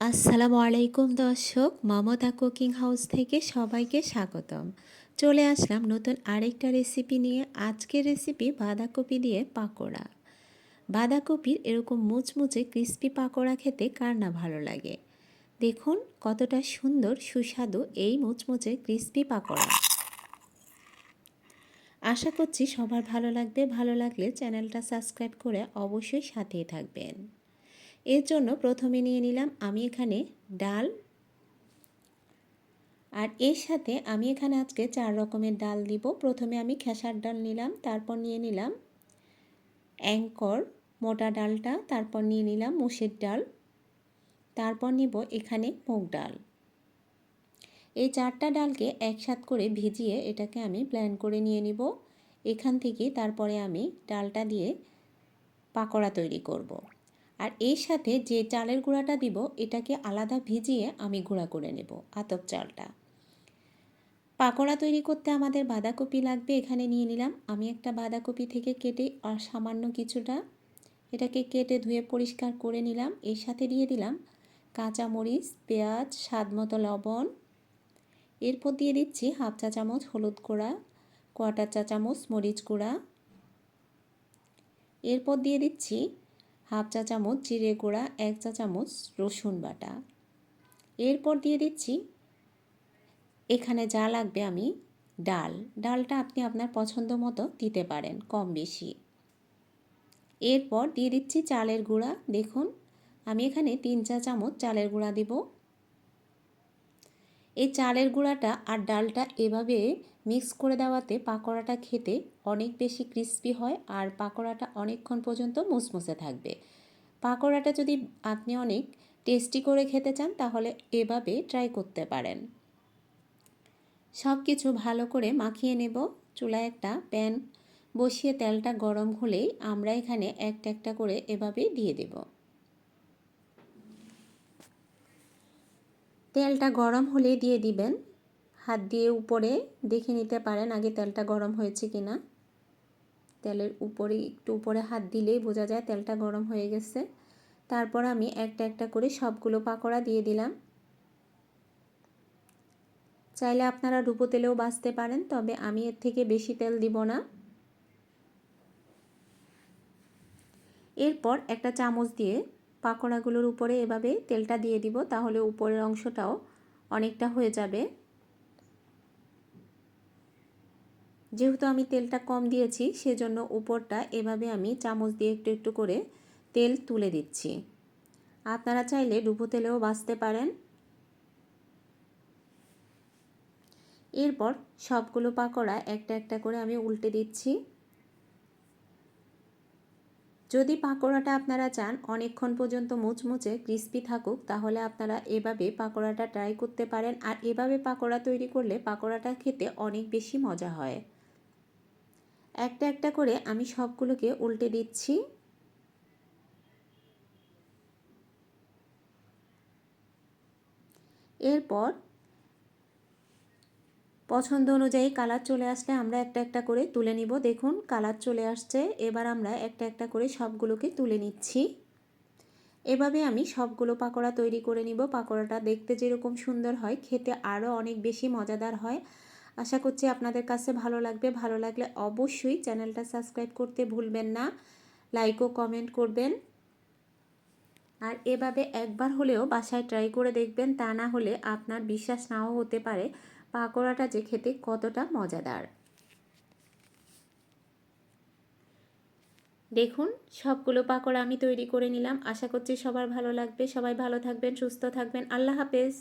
আসসালামু আলাইকুম দর্শক, মমতা কুকিং হাউস থেকে সবাইকে স্বাগতম। চলে আসলাম নতুন আরেকটা রেসিপি নিয়ে। আজকের রেসিপি বাঁধাকপি দিয়ে পাকোড়া। বাঁধাকপির এরকম মুচমুচে ক্রিস্পি পাকোড়া খেতে কার না ভালো লাগে। দেখুন কতটা সুন্দর সুস্বাদু এই মুচমুচে ক্রিস্পি পাকোড়া। আশা করছি সবার ভালো লাগবে। ভালো লাগলে চ্যানেলটা সাবস্ক্রাইব করে অবশ্যই সাথেই থাকবেন। এর জন্য প্রথমে নিয়ে নিলাম আমি এখানে ডাল, আর এর সাথে আমি এখানে আজকে 4 রকমের ডাল দিব। প্রথমে আমি খেসার ডাল নিলাম, তারপর নিয়ে নিলাম অ্যাঙ্কর মোটা ডালটা, তারপর নিয়ে নিলাম মুসুর ডাল, তারপর নিব এখানে মুগ ডাল। এই 4টা ডালকে একসাথ করে ভিজিয়ে এটাকে আমি ব্লেন্ড করে নিয়ে নিব। এখান থেকে তারপরে আমি ডালটা দিয়ে পাকোড়া তৈরি করব। আর এর সাথে যে চালের গুঁড়াটা দিব এটাকে আলাদা ভিজিয়ে আমি গুঁড়া করে নেব, আতপ চালটা। পাকোড়া তৈরি করতে আমাদের বাঁধাকপি লাগবে। এখানে নিয়ে নিলাম আমি একটা বাঁধাকপি থেকে কেটে আর সামান্য কিছুটা এটাকে কেটে ধুয়ে পরিষ্কার করে নিলাম। এর সাথে দিয়ে দিলাম কাঁচামরিচ, পেঁয়াজ, স্বাদমতো লবণ। এরপর দিয়ে দিচ্ছি হাফ চা চামচ হলুদ গুঁড়া, কোয়ার্টার চা চামচ মরিচ গুঁড়া। এরপর দিয়ে দিচ্ছি হাফ চা চামচ জিরে গুঁড়া, 1 চা চামচ রসুন বাটা। এরপর দিয়ে দিচ্ছি এখানে যা লাগবে আমি ডালটা আপনি আপনার পছন্দ মতো দিতে পারেন, কম বেশি। এরপর দিয়ে দিচ্ছি চালের গুঁড়া। দেখুন আমি এখানে 3 চা চামচ চালের গুঁড়া দিব। এই চালের গুঁড়াটা আর ডালটা এভাবে মিক্স করে দেওয়াতে পাকোড়াটা খেতে অনেক বেশি ক্রিস্পি হয় আর পাকোড়াটা অনেকক্ষণ পর্যন্ত মুসমুসে থাকবে। পাকোড়াটা যদি আপনি অনেক টেস্টি করে খেতে চান তাহলে এভাবে ট্রাই করতে পারেন। সব কিছু ভালো করে মাখিয়ে নেব। চুলায় একটা প্যান বসিয়ে তেলটা গরম হলেই আমরা এখানে একটা একটা করে এভাবে দিয়ে দেব। তেলটা গরম হলে দিয়ে দিবেন। হাত দিয়ে উপরে দেখে নিতে পারেন আগে তেলটা গরম হয়েছে কিনা। তেলের উপরে একটু উপরে হাত দিলেই বোঝা যায় তেলটা গরম হয়ে গেছে। তারপর আমি একটা একটা করে সবগুলো পাকোড়া দিয়ে দিলাম। চাইলে আপনারা ডুবো তেলেও ভাজতে পারেন, তবে আমি এর থেকে বেশি তেল দিব না। এরপর একটা চামচ দিয়ে পাকোড়াগুলোর উপরে এভাবে তেলটা দিয়ে দিব, তাহলে উপরের অংশটাও অনেকটা হয়ে যাবে। যেহেতু আমি তেলটা কম দিয়েছি সেজন্য উপরটা এভাবে আমি চামচ দিয়ে একটু একটু করে তেল তুলে দিচ্ছি। আপনারা চাইলে ডুবো তেলেও ভাজতে পারেন। এরপর সবগুলো পাকোড়া একটা একটা করে আমি উল্টে দিচ্ছি। যদি পাকোড়াটা আপনারা চান অনেকক্ষণ পর্যন্ত মুচমুচে ক্রিস্পি থাকুক তাহলে আপনারা এভাবে পাকোড়াটা ট্রাই করতে পারেন। আর এভাবে পাকোড়া তৈরি করলে পাকোড়াটা খেতে অনেক বেশি মজা হয়। একটা একটা করে আমি সবগুলোকে উল্টে দিচ্ছি। এরপর পছন্দ অনুযায়ী কালার চলে আসলে আমরা একটা একটা করে তুলে নিব। দেখুন কালার চলে আসছে। এবার আমরা একটা একটা করে সবগুলোকে তুলে নিচ্ছি। এভাবে আমি সবগুলো পাকোড়া তৈরি করে নিব। পাকোড়াটা দেখতে যেরকম সুন্দর হয় খেতে আরও অনেক বেশি মজাদার হয়। আশা করছি আপনাদের কাছে ভালো লাগবে। ভালো লাগলে অবশ্যই চ্যানেলটা সাবস্ক্রাইব করতে ভুলবেন না, লাইক ও কমেন্ট করবেন। আর এভাবে একবার হলেও বাসায় ট্রাই করে দেখবেন, তা না হলে আপনার বিশ্বাস নাও হতে পারে পাকোড়াটা যে খেতে কতটা মজাদার। দেখুন সবগুলো পাকোড়া আমি তৈরি করে নিলাম। আশা করছি সবার ভালো লাগবে। সবাই ভালো থাকবেন, সুস্থ থাকবেন। আল্লাহ হাফেজ।